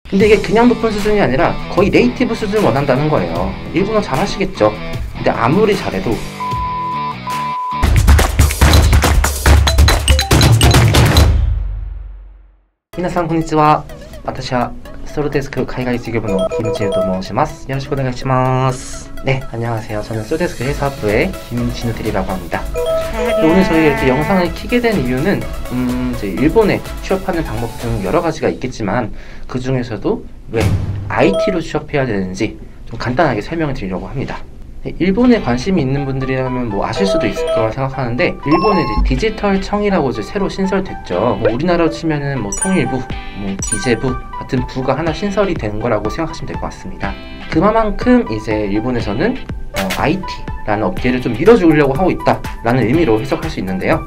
근데 이게 그냥 높은 수준이 아니라 거의 네이티브 수준 원한다는 거예요. 일본어 잘 하시겠죠? 근데 아무리 잘해도 미나상 konnichiwa. 私は 솔로데스크海外事業部の 김진우と申します. 요로시쿠 오네가이시마스. 네, 안녕하세요. 저는 솔로데스크 회사부의 김진우들이라고 합니다. 오늘 저희 이렇게 영상을 켜게 된 이유는 이제 일본에 취업하는 방법 등 여러 가지가 있겠지만 그 중에서도 왜 IT로 취업해야 되는지 좀 간단하게 설명을 드리려고 합니다. 일본에 관심이 있는 분들이라면 뭐 아실 수도 있을 거라 생각하는데, 일본에 이제 디지털 청이라고 이제 새로 신설됐죠. 뭐 우리나라로 치면은 뭐 통일부, 뭐 기재부 같은 부가 하나 신설이 된 거라고 생각하시면 될 것 같습니다. 그만큼 이제 일본에서는 IT라는 업계를 좀 밀어주려고 하고 있다라는 의미로 해석할 수 있는데요.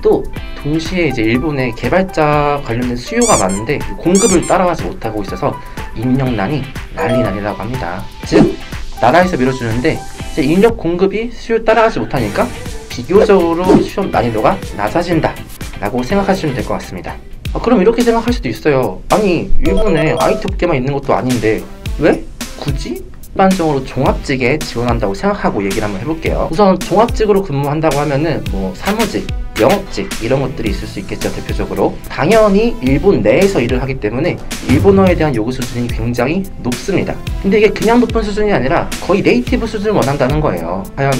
또 동시에 이제 일본의 개발자 관련된 수요가 많은데 공급을 따라가지 못하고 있어서 인력난이 난리라고 합니다. 즉 나라에서 밀어주는데 이제 인력 공급이 수요 따라가지 못하니까 비교적으로 취업 난이도가 낮아진다 라고 생각하시면 될 것 같습니다. 그럼 이렇게 생각할 수도 있어요. 아니 일본에 IT 업계만 있는 것도 아닌데 왜 굳이 일반적으로 종합직에 지원한다고 생각하고 얘기를 한번 해볼게요. 우선 종합직으로 근무한다고 하면은 뭐 사무직, 영업직 이런 것들이 있을 수 있겠죠. 대표적으로 당연히 일본 내에서 일을 하기 때문에 일본어에 대한 요구 수준이 굉장히 높습니다. 근데 이게 그냥 높은 수준이 아니라 거의 네이티브 수준을 원한다는 거예요. 과연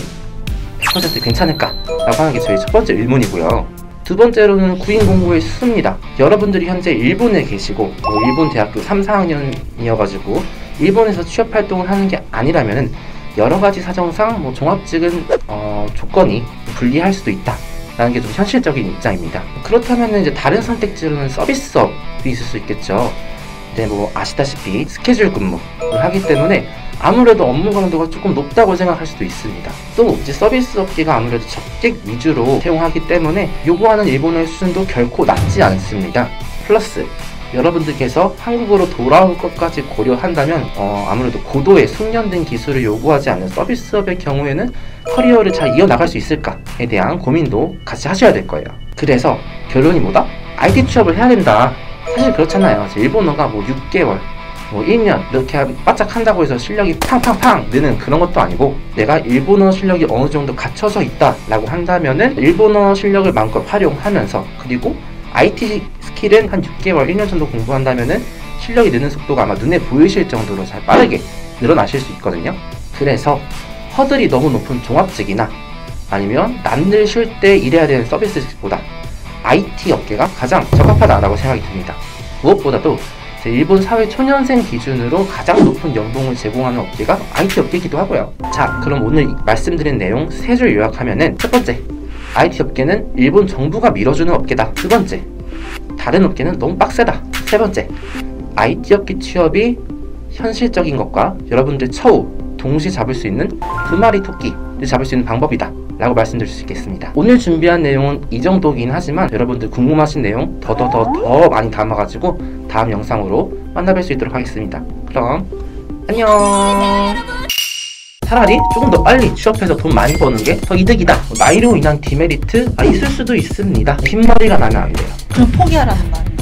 100% 괜찮을까? 라고 하는 게 저희 첫 번째 의문이고요. 두 번째로는 구인 공고의 수입니다. 여러분들이 현재 일본에 계시고 일본 대학교 3, 4학년이어가지고 일본에서 취업 활동을 하는 게 아니라면은 여러 가지 사정상 뭐 종합직은 조건이 불리할 수도 있다 라는 게 좀 현실적인 입장입니다. 그렇다면 이제 다른 선택지로는 서비스업이 있을 수 있겠죠. 근데 뭐 아시다시피 스케줄 근무를 하기 때문에 아무래도 업무 강도가 조금 높다고 생각할 수도 있습니다. 또 이제 서비스 업계가 아무래도 접객 위주로 채용하기 때문에 요구하는 일본어의 수준도 결코 낮지 않습니다. 플러스 여러분들께서 한국으로 돌아올 것까지 고려한다면 아무래도 고도의 숙련된 기술을 요구하지 않는 서비스업의 경우에는 커리어를 잘 이어나갈 수 있을까에 대한 고민도 같이 하셔야 될 거예요. 그래서 결론이 뭐다? IT 취업을 해야 된다. 사실 그렇잖아요. 일본어가 뭐 6개월, 뭐 1년 이렇게 바짝 한다고 해서 실력이 팡팡팡 느는 그런 것도 아니고, 내가 일본어 실력이 어느 정도 갖춰져 있다 라고 한다면은 일본어 실력을 마음껏 활용하면서, 그리고 IT 스킬은 한 6개월, 1년 정도 공부한다면은 실력이 느는 속도가 아마 눈에 보이실 정도로 잘 빠르게 늘어나실 수 있거든요. 그래서 허들이 너무 높은 종합직이나 아니면 남들 쉴 때 일해야 되는 서비스직보다 IT 업계가 가장 적합하다라고 생각이 듭니다. 무엇보다도 일본 사회 초년생 기준으로 가장 높은 연봉을 제공하는 업계가 IT 업계이기도 하고요. 자, 그럼 오늘 말씀드린 내용 세 줄 요약하면은, 첫 번째, IT 업계는 일본 정부가 밀어주는 업계다. 두 번째, 다른 업계는 너무 빡세다. 세 번째, IT 업계 취업이 현실적인 것과 여러분들 처우 동시에 잡을 수 있는 두 마리 토끼를 잡을 수 있는 방법이다 라고 말씀드릴 수 있겠습니다. 오늘 준비한 내용은 이 정도긴 하지만 여러분들 궁금하신 내용 더 많이 담아가지고 다음 영상으로 만나뵐 수 있도록 하겠습니다. 그럼 안녕. 차라리 조금 더 빨리 취업해서 돈 많이 버는 게 더 이득이다. 나이로 인한 디메리트 있을 수도 있습니다. 흰머리가 나면 안 돼요. 그럼 포기하라는 말.